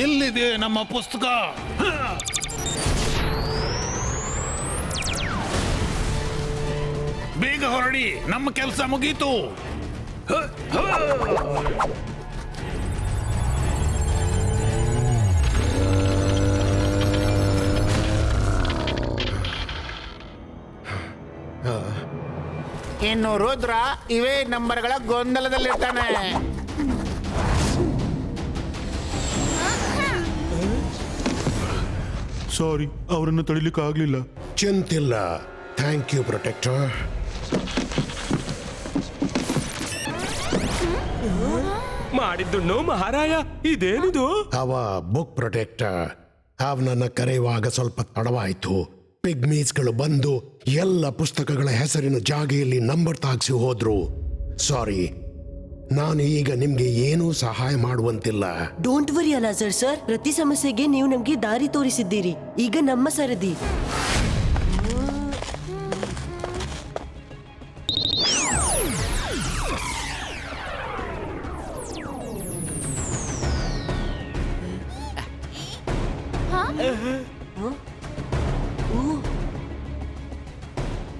ಎಲ್ಲಿದೆ ನಮ್ಮ ಪುಸ್ತಕ? ಬೇಗ ಹೊರಡಿ, ನಮ್ಮ ಕೆಲಸ ಮುಗೀತು. ಇನ್ನು ರುದ್ರ ಇವೇ ನಂಬರ್ಗಳ ಗೊಂದಲದಲ್ಲಿರ್ತಾನೆ. ಸಾರಿ, ಅವರನ್ನು ತಡಿಲಿಕ್ಕೆ ಆಗ್ಲಿಲ್ಲ. ಚಿಂತಿಲ್ಲ. Thank you protector. ಮಾಡಿದ್ದುಣ್ಣು ಮಹಾರಾಯ, ಇದೇನಿದು? ಅವ ಬುಕ್ ಪ್ರೊಟೆಕ್ಟರ್. ಅವನನ್ನ ಕರೆಯುವಾಗ ಸ್ವಲ್ಪ ತಡವಾಯ್ತು. ಪಿಗ್ಮೀಸ್ಗಳು ಬಂದು ಎಲ್ಲ ಪುಸ್ತಕಗಳ ಹೆಸರಿನ ಜಾಗೆಯಲ್ಲಿ ನಂಬರ್ ತಾಗಿಸಿ ಹೋದ್ರು. ಸಾರಿ, ನಾನು ಈಗ ನಿಮ್ಗೆ ಏನೂ ಸಹಾಯ ಮಾಡುವಂತಿಲ್ಲ. ಡೋಂಟ್ ವರಿ ಅಲಾಜರ್ ಸರ್, ಪ್ರತಿ ಸಮಸ್ಯೆಗೆ ನೀವು ನಮ್ಗೆ ದಾರಿ ತೋರಿಸಿದ್ದೀರಿ. ಈಗ ನಮ್ಮ ಸರದಿ.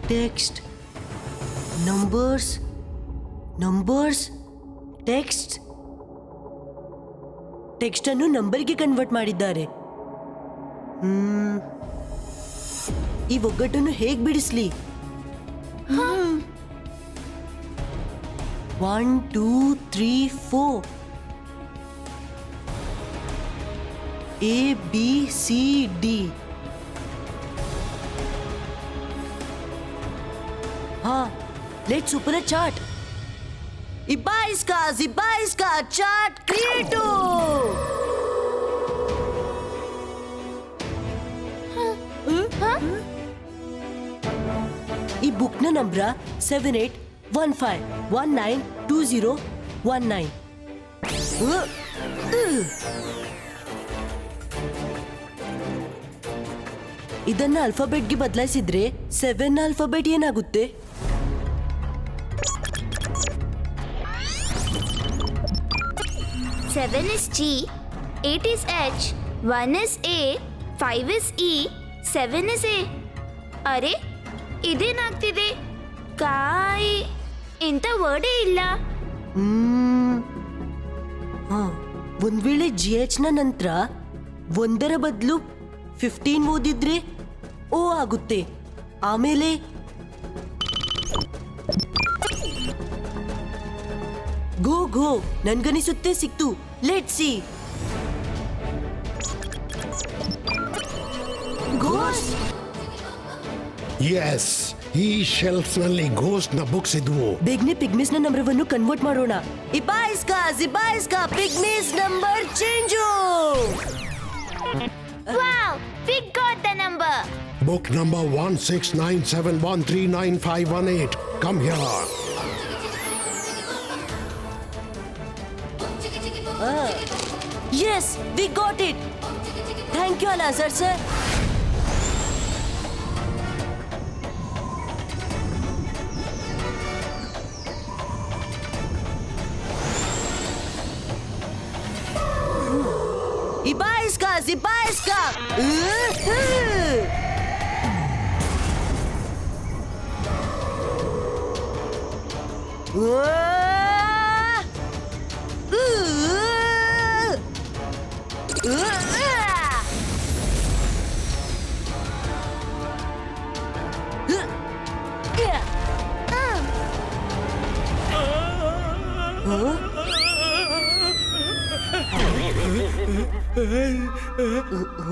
ಟೆಕ್ಸ್ಟ್, ನಂಬರ್ಸ್, ಟೆಕ್ಸ್ಟ್ ಅನ್ನು ನಂಬರ್ಗೆ ಕನ್ವರ್ಟ್ ಮಾಡಿದ್ದಾರೆ. ಈ ಒಗ್ಗಟ್ಟನ್ನು ಹೇಗ್ ಬಿಡಿಸ್ಲಿ? 1 2 3 4 A B C D. Let's open a chart. Ibaiska chart creator. ಈ ಬುಕ್ ನ ನಂಬರ್ 7815192019. ಇದನ್ನ ಆಲ್ಫಾಬೆಟ್ಗೆ ಬದಲಾಯಿಸಿದ್ರೆ 7 ಆಲ್ಫಾಬೆಟ್ ಏನಾಗುತ್ತೆ? 7 is G, 8 is H, 1 is A, 5 is E, 7 is A. ಅರೆ, ಇದೇನಾಗ್ತಿದೆ? ಕಾಯ್ ಇಂಥ ವರ್ಡೇ ಇಲ್ಲ. ಒಂದ್ ವೇಳೆ GH ನ ನಂತರ 1ರ ಬದಲು 15 ಓದಿದ್ರೆ ಓ ಆಗುತ್ತೆ. ಆಮೇಲೆ ಗೋ ನನ್ಗನಿಸುತ್ತೆ ಸಿಕ್ತು. Let see. ಘೋಸ್ಟ್. ಎಸ್, ಈ ಶೆಲ್ಫ್ ನಲ್ಲಿ ಘೋಸ್ಟ್ ನ ಬುಕ್ಸ್ ಇದ್ವು. ಬೇಗನೆ ಪಿಗ್ಮೀಸ್ ನ ನಂಬರವನ್ನು ಕನ್ವರ್ಟ್ ಮಾಡೋಣ. ಇಬಾಯಿಸ್ಕಾ pygmies number change. Wow, we got the number. Book number 1697139518. Come here. Yes, we got it. Thank you, Alazar sir. Ibaiska.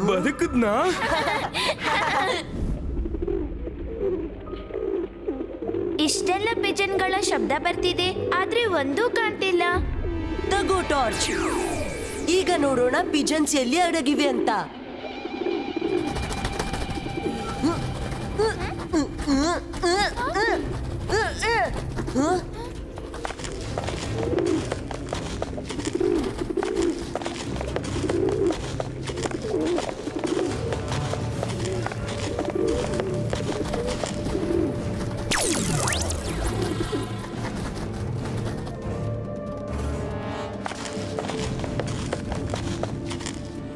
ಬದುಕದ್ನಾ? ಇಷ್ಟೆಲ್ಲ ಪಿಜನ್ಗಳ ಶಬ್ದ ಬರ್ತಿದೆ, ಆದ್ರೆ ಒಂದೂ ಕಾಣ್ತಿಲ್ಲ. ತಗೋ ಟಾರ್ಚ್. ಈಗ ನೋಡೋಣ ಪಿಜನ್ಸ್ ಎಲ್ಲಿ ಅಡಗಿವೆ ಅಂತ.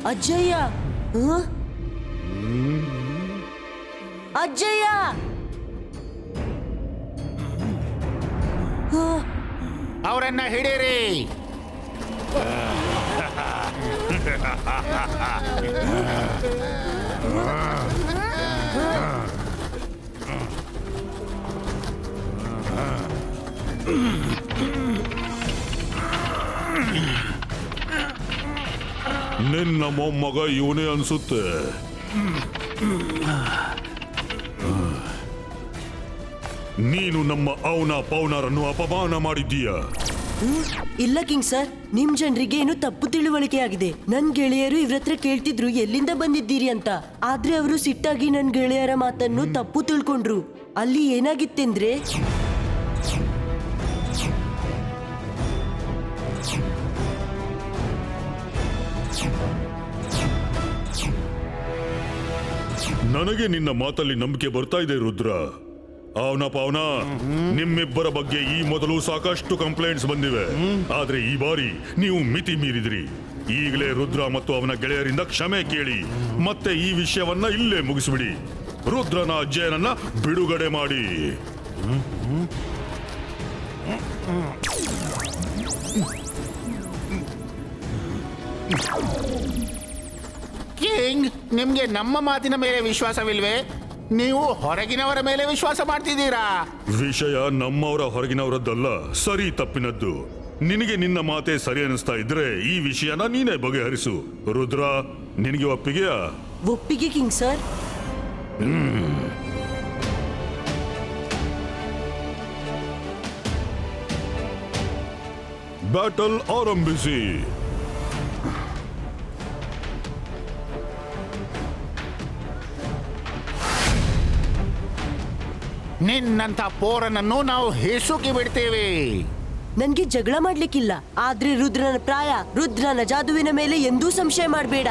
ಅಜ್ಜಯ್ಯ ಹ? ಅಜ್ಜಯ್ಯ ಹ? ಅವರನ್ನ ಹಿಡೀರಿ. ನಿನ್ನ ಮೊಮ್ಮಗ ಇವನೇ ಅನ್ಸುತ್ತೆ. ನೀನು ನಮ್ಮ ಅವನ ಪೌನರನ್ನು ಅಪಮಾನ ಮಾಡಿದ್ದೀಯ. ಇಲ್ಲ ಕಿಂಗ್ ಸರ್, ನಿಮ್ ಜನರಿಗೆ ಏನು ತಪ್ಪು ತಿಳುವಳಿಕೆ ಆಗಿದೆ. ನನ್ ಗೆಳೆಯರು ಇವ್ರ ಹತ್ರ ಕೇಳ್ತಿದ್ರು ಎಲ್ಲಿಂದ ಬಂದಿದ್ದೀರಿ ಅಂತ. ಆದ್ರೆ ಅವರು ಸಿಟ್ಟಾಗಿ ನನ್ ಗೆಳೆಯರ ಮಾತನ್ನು ತಪ್ಪು ತಿಳ್ಕೊಂಡ್ರು. ಅಲ್ಲಿ ಏನಾಗಿತ್ತೆಂದ್ರೆ ನನಗೆ ನಿನ್ನ ಮಾತಲ್ಲಿ ನಂಬಿಕೆ ಬರ್ತಾ ಇದೆ ರುದ್ರ. ಅವನ ಪವನ, ನಿಮ್ಮಿಬ್ಬರ ಬಗ್ಗೆ ಈ ಮೊದಲು ಸಾಕಷ್ಟು ಕಂಪ್ಲೇಂಟ್ಸ್ ಬಂದಿವೆ. ಆದ್ರೆ ಈ ಬಾರಿ ನೀವು ಮಿತಿ ಮೀರಿದ್ರಿ. ಈಗಲೇ ರುದ್ರ ಮತ್ತು ಅವನ ಗೆಳೆಯರಿಂದ ಕ್ಷಮೆ ಕೇಳಿ ಮತ್ತೆ ಈ ವಿಷಯವನ್ನ ಇಲ್ಲೇ ಮುಗಿಸ್ಬಿಡಿ. ರುದ್ರನ ಅಜ್ಜಯನನ್ನ ಬಿಡುಗಡೆ ಮಾಡಿ. ಕಿಂಗ್, ನಿಮ್ಗೆ ನಮ್ಮ ಮಾತಿನ ಮೇಲೆ ವಿಶ್ವಾಸವಿಲ್ವೇ? ನೀವು ಹೊರಗಿನವರ ಮೇಲೆ ವಿಶ್ವಾಸ ಮಾಡ್ತಿದ್ದೀರಾ? ವಿಷಯ ನಮ್ಮವರ ಹೊರಗಿನವರದ್ದಲ್ಲ, ಸರಿ ತಪ್ಪಿನದ್ದು. ನಿನಗೆ ನಿನ್ನ ಮಾತೆ ಸರಿ ಅನಿಸ್ತಾ ಇದ್ರೆ ಈ ವಿಷಯನ ನೀನೇ ಬಗೆಹರಿಸು. ರುದ್ರ, ನಿನಗೆ ಒಪ್ಪಿಗೆಯಾ? ಒಪ್ಪಿಗೆ ಕಿಂಗ್ ಸರ್. ಬ್ಯಾಟಲ್ ಆರಂಭಿಸಿ. ನಿನ್ನಂಥ ಪೋರನನ್ನು ನಾವು ಹಿಸುಕಿ ಬಿಡ್ತೇವೆ. ನನ್ಗೆ ಜಗಳ ಮಾಡ್ಲಿಕ್ಕಿಲ್ಲ, ಆದ್ರೆ ರುದ್ರನ ಪ್ರಾಯ, ರುದ್ರನ ಜಾದುವಿನ ಮೇಲೆ ಎಂದೂ ಸಂಶಯ ಮಾಡಬೇಡ.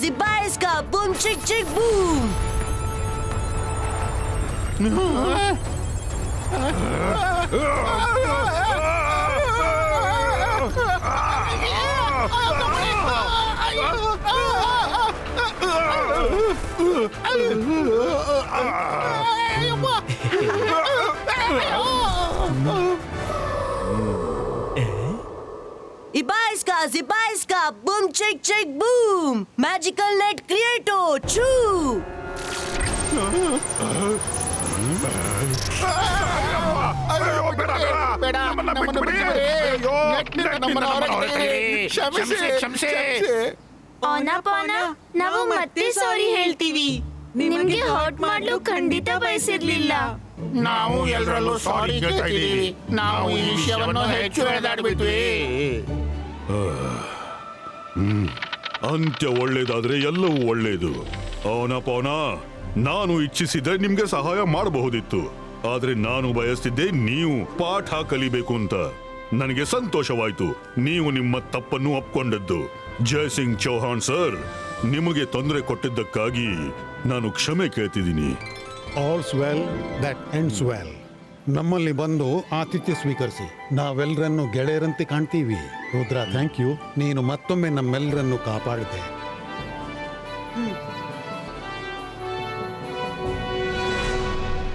Ibaiska, boom, chick, chick, boom. Ibaiska, boom, chick, chick, boom. Magical net creator, true. ಪೌನ ನಾವು ಮತ್ತೆ ಸಾರಿ ಹೇಳ್ತೀವಿ. ನಿಮ್ಗೆ ಹರ್ಟ್ ಮಾಡ್ಲು ಖಂಡಿತ ಬಯಸಿರ್ಲಿಲ್ಲ. ನಾವು ಎಲ್ಲರಲ್ಲೂ ಸಾರಿ ಕೇಳ್ತಿದ್ದೀವಿ. ನಾವು ಈ ವಿಷಯವನ್ನು ಹೆಚ್ಚು ಎಳೆದಾಡ್ಬಿಟ್ವಿ. ಅಂತ್ಯ ಒಳ್ಳೇದಾದ್ರೆ ಎಲ್ಲವೂ ಒಳ್ಳೇದು. ಪವನ, ನಾನು ಇಚ್ಛಿಸಿದ್ರೆ ನಿಮ್ಗೆ ಸಹಾಯ ಮಾಡಬಹುದಿತ್ತು. ಆದ್ರೆ ನಾನು ಬಯಸ್ತಿದ್ದೆ ನೀವು ಪಾಠ ಕಲಿಬೇಕು ಅಂತ. ನನಗೆ ಸಂತೋಷವಾಯ್ತು ನೀವು ನಿಮ್ಮ ತಪ್ಪನ್ನು ಒಪ್ಕೊಂಡದ್ದು. ಜಯ್ ಸಿಂಗ್ ಚೌಹಾಣ್ ಸರ್, ನಿಮಗೆ ತೊಂದರೆ ಕೊಟ್ಟಿದ್ದಕ್ಕಾಗಿ ನಾನು ಕ್ಷಮೆ ಕೇಳ್ತಿದ್ದೀನಿ. All's well that ends well. ನಮ್ಮಲ್ಲಿ ಬಂದು ಆತಿಥ್ಯ ಸ್ವೀಕರಿಸಿ. ನಾವೆಲ್ಲರನ್ನು ಗೆಳೆಯರಂತೆ ಕಾಣ್ತೀವಿ. Rudra, thank you. ನೀನು ಮತ್ತೊಮ್ಮೆ ನಮ್ಮೆಲ್ಲರನ್ನು ಕಾಪಾಡಿದೆ.